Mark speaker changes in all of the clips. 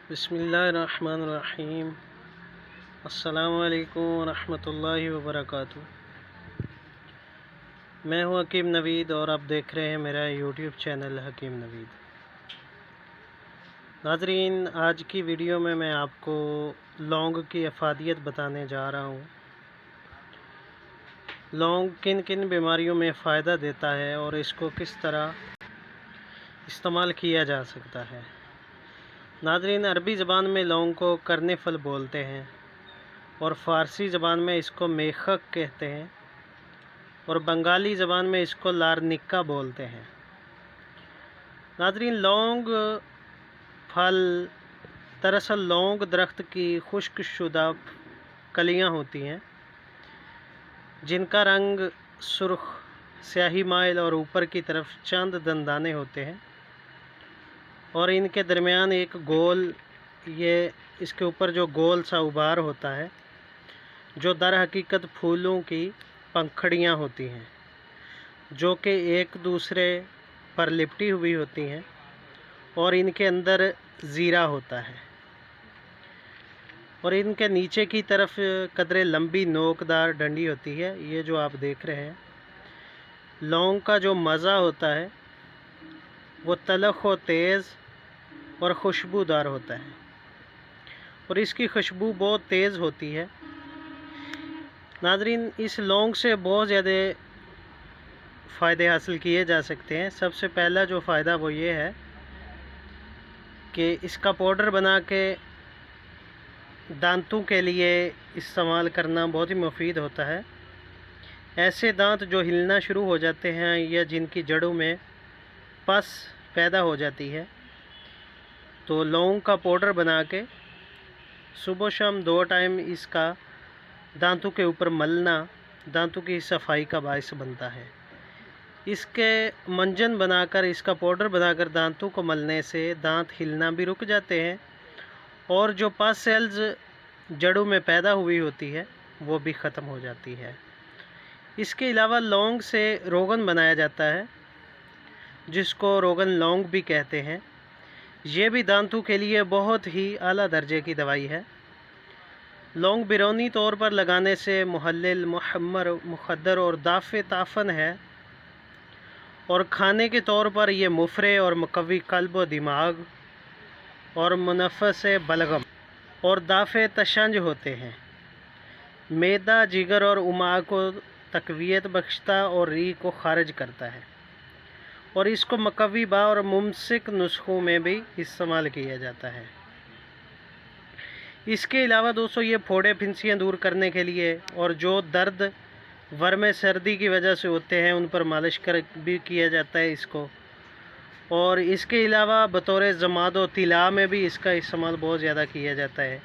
Speaker 1: بسم اللہ الرحمن الرحیم۔ السلام علیکم ورحمۃ اللہ وبرکاتہ۔ میں ہوں حکیم نوید اور آپ دیکھ رہے ہیں میرا یوٹیوب چینل حکیم نوید۔ ناظرین، آج کی ویڈیو میں آپ کو لونگ کی افادیت بتانے جا رہا ہوں۔ لونگ کن کن بیماریوں میں فائدہ دیتا ہے اور اس کو کس طرح استعمال کیا جا سکتا ہے۔ ناظرین، عربی زبان میں لونگ کو کرنے پھل بولتے ہیں اور فارسی زبان میں اس کو میخک کہتے ہیں اور بنگالی زبان میں اس کو لارنکا بولتے ہیں۔ ناظرین، لونگ پھل دراصل لونگ درخت کی خشک شدہ کلیاں ہوتی ہیں جن کا رنگ سرخ سیاہی مائل اور اوپر کی طرف چند دندانے ہوتے ہیں اور ان کے درمیان ایک گول اس کے اوپر جو گول سا ابھار ہوتا ہے جو در حقیقت پھولوں کی پنکھڑیاں ہوتی ہیں جو کہ ایک دوسرے پر لپٹی ہوئی ہوتی ہیں اور ان کے اندر زیرہ ہوتا ہے اور ان کے نیچے کی طرف قدرے لمبی نوکدار ڈنڈی ہوتی ہے۔ یہ جو آپ دیکھ رہے ہیں، لونگ کا جو مزہ ہوتا ہے وہ تلخ و تیز اور خوشبودار ہوتا ہے اور اس کی خوشبو بہت تیز ہوتی ہے۔ ناظرین، اس لونگ سے بہت زیادہ فائدے حاصل کیے جا سکتے ہیں۔ سب سے پہلا جو فائدہ وہ یہ ہے کہ اس کا پاؤڈر بنا کے دانتوں کے لیے استعمال کرنا بہت ہی مفید ہوتا ہے۔ ایسے دانت جو ہلنا شروع ہو جاتے ہیں یا جن کی جڑوں میں پس پیدا ہو جاتی ہے، تو لونگ کا پاؤڈر بنا کے صبح و شام 2 ٹائم اس کا دانتوں کے اوپر ملنا دانتوں کی صفائی کا باعث بنتا ہے۔ اس کے منجن بنا کر اس کا پاؤڈر بنا کر دانتوں کو ملنے سے دانت ہلنا بھی رک جاتے ہیں اور جو پس سیلز جڑوں میں پیدا ہوئی ہوتی ہے وہ بھی ختم ہو جاتی ہے۔ اس کے علاوہ لونگ سے روغن بنایا جاتا ہے جس کو روغن لونگ بھی کہتے ہیں۔ یہ بھی دانتوں کے لیے بہت ہی اعلیٰ درجے کی دوائی ہے۔ لونگ بیرونی طور پر لگانے سے محلل، محمر، مخدر اور دافع تعفن ہے اور کھانے کے طور پر یہ مفرح اور مقوی قلب و دماغ اور منفس بلغم اور دافع تشنج ہوتے ہیں۔ معدہ، جگر اور امعاء کو تقویت بخشتا اور ریح کو خارج کرتا ہے اور اس کو مقوی با اور ممسک نسخوں میں بھی استعمال کیا جاتا ہے۔ اس کے علاوہ دوستو، یہ پھوڑے پھنسیاں دور کرنے کے لیے اور جو درد ورم سردی کی وجہ سے ہوتے ہیں ان پر مالش بھی کیا جاتا ہے اس کو، اور اس کے علاوہ بطور ضماد و طلا میں بھی اس کا استعمال بہت زیادہ کیا جاتا ہے۔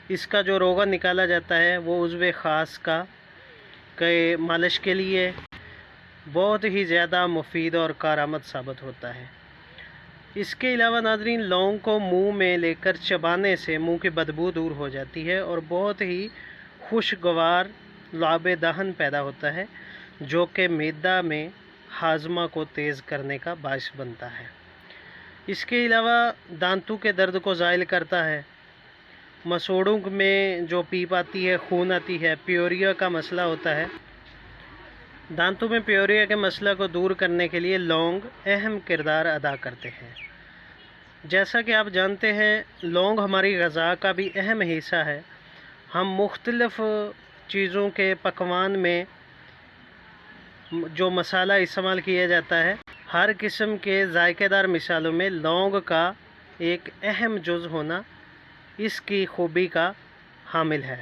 Speaker 1: اس کا جو روغن نکالا جاتا ہے وہ عضو خاص کا مالش کے لیے بہت ہی زیادہ مفید اور کارآمد ثابت ہوتا ہے۔ اس کے علاوہ ناظرین، لونگ کو منہ میں لے کر چبانے سے منہ کی بدبو دور ہو جاتی ہے اور بہت ہی خوشگوار لعاب دہن پیدا ہوتا ہے جو کہ معدہ میں ہاضمہ کو تیز کرنے کا باعث بنتا ہے۔ اس کے علاوہ دانتوں کے درد کو زائل کرتا ہے۔ مسوڑوں میں جو پیپ آتی ہے، خون آتی ہے، پیوریا کا مسئلہ ہوتا ہے، دانتوں میں پیوریا کے مسئلہ کو دور کرنے کے لیے لونگ اہم کردار ادا کرتے ہیں۔ جیسا کہ آپ جانتے ہیں، لونگ ہماری غذا کا بھی اہم حصہ ہے۔ ہم مختلف چیزوں کے پکوان میں جو مسالہ استعمال کیا جاتا ہے، ہر قسم کے ذائقہ دار مصالحوں میں لونگ کا ایک اہم جز ہونا اس کی خوبی کا حامل ہے۔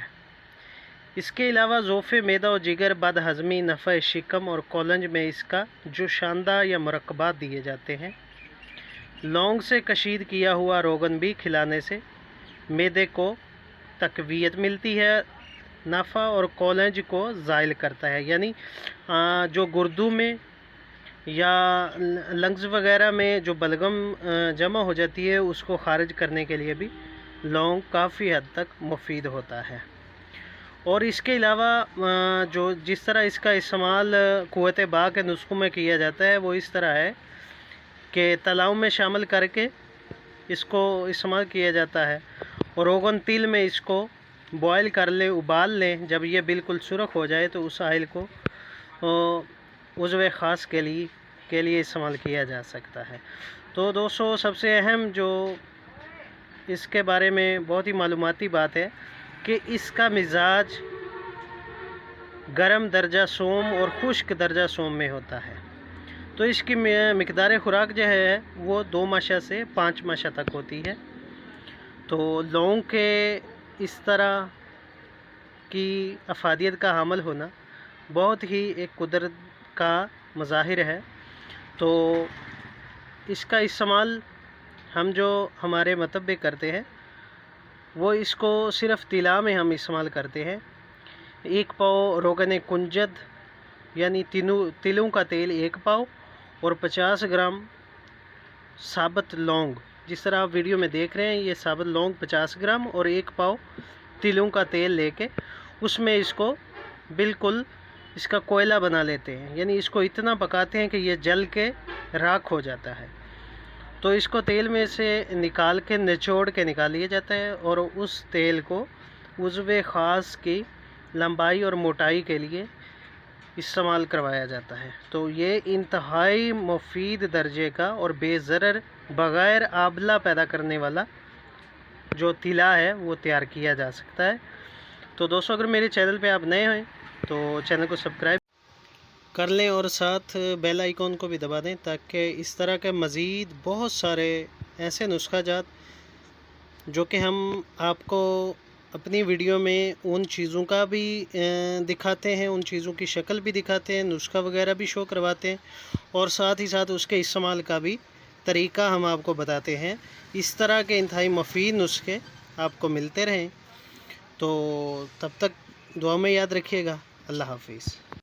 Speaker 1: اس کے علاوہ ضعف معدہ و جگر، بد ہضمی، نفع شکم اور کولنج میں اس کا جوشاندہ یا مرکبات دیے جاتے ہیں۔ لونگ سے کشید کیا ہوا روغن بھی کھلانے سے معدے کو تقویت ملتی ہے، نفع اور کولنج کو زائل کرتا ہے، یعنی جو گردوں میں یا لنگز وغیرہ میں جو بلغم جمع ہو جاتی ہے اس کو خارج کرنے کے لیے بھی لونگ کافی حد تک مفید ہوتا ہے۔ اور اس کے علاوہ جس طرح اس کا استعمال قوت باء کے نسخوں میں کیا جاتا ہے وہ اس طرح ہے کہ تلاؤں میں شامل کر کے اس کو استعمال کیا جاتا ہے، اور روغن تل میں اس کو بوائل کر لیں، ابال لیں، جب یہ بالکل سرخ ہو جائے تو اس آئل کو عضو خاص کے لیے استعمال کیا جا سکتا ہے۔ تو دوستو، سب سے اہم جو اس کے بارے میں بہت ہی معلوماتی بات ہے کہ اس کا مزاج گرم درجہ سوم اور خشک درجہ سوم میں ہوتا ہے۔ تو اس کی مقدار خوراک جو ہے وہ 2 ماشا سے 5 ماشا تک ہوتی ہے۔ تو لونگ کے اس طرح کی افادیت کا حامل ہونا بہت ہی ایک قدرت کا مظاہر ہے۔ تو اس کا استعمال ہم جو ہمارے مطبق کرتے ہیں وہ اس کو صرف طلا میں ہم استعمال کرتے ہیں۔ 1 پاؤ روغن کنجد یعنی تلوں کا تیل 1 پاؤ اور 50 گرام ثابت لونگ، جس طرح آپ ویڈیو میں دیکھ رہے ہیں، یہ ثابت لونگ 50 گرام اور 1 پاؤ تلوں کا تیل لے کے اس میں اس کو بالکل اس کا کوئلہ بنا لیتے ہیں، یعنی اس کو اتنا پکاتے ہیں کہ یہ جل کے راکھ ہو جاتا ہے۔ تو اس کو تیل میں سے نکال کے نچوڑ کے نکال لیا جاتا ہے اور اس تیل کو عضو خاص کی لمبائی اور موٹائی کے لیے استعمال کروایا جاتا ہے۔ تو یہ انتہائی مفید درجے کا اور بے ضرر بغیر آبلہ پیدا کرنے والا جو طلا ہے وہ تیار کیا جا سکتا ہے۔ تو دوستو، اگر میرے چینل پہ آپ نئے ہیں تو چینل کو سبسکرائب کر لیں اور ساتھ بیل آئیکن کو بھی دبا دیں تاکہ اس طرح کے مزید بہت سارے ایسے نسخہ جات جو کہ ہم آپ کو اپنی ویڈیو میں ان چیزوں کا بھی دکھاتے ہیں، ان چیزوں کی شکل بھی دکھاتے ہیں، نسخہ وغیرہ بھی شو کرواتے ہیں، اور ساتھ ہی ساتھ اس کے استعمال کا بھی طریقہ ہم آپ کو بتاتے ہیں۔ اس طرح کے انتہائی مفید نسخے آپ کو ملتے رہیں۔ تو تب تک دعا میں یاد رکھیے گا۔ اللہ حافظ۔